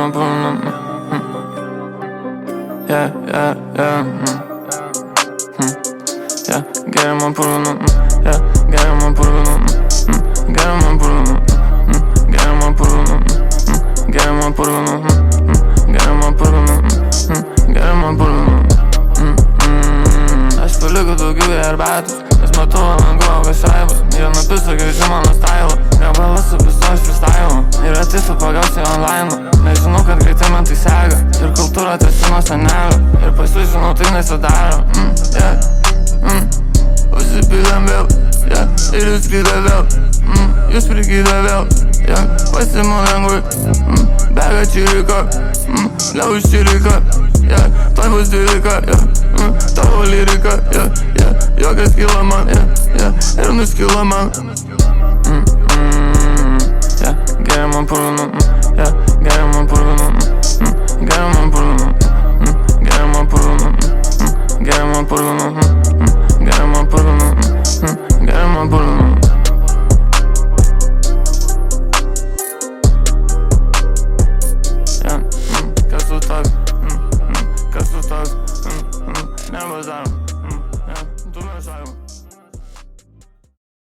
man purvinu. Yeah, gerim man purvinu. Gerim man purvinu. Gerim man purvinu. Gerim man purvinu. Gerim man purvinu. Gerim man purvinu. Gerim man purvinu. Aš paliku daugiau arbatos, nes matau ant galvos šaibos. Jie napisa grįžti mano stylą, gabalas su visu aš freestylu. Yra tiesiog pagausiai online, nes žinau, kad greitai man tai sega. Ir kultūra tiesi nuo senelio, ir pas jus žinau tai nesidaro. Užsipylėm vėl, ir jūs kryda vėl. Jūs prigyda vėl, pasimu lengvai. Bega čirika, liauž čirika. Tuoj bus 12, tavo lyrika. Jokas kyla man, ir nuskila man. Gerim man purvinu.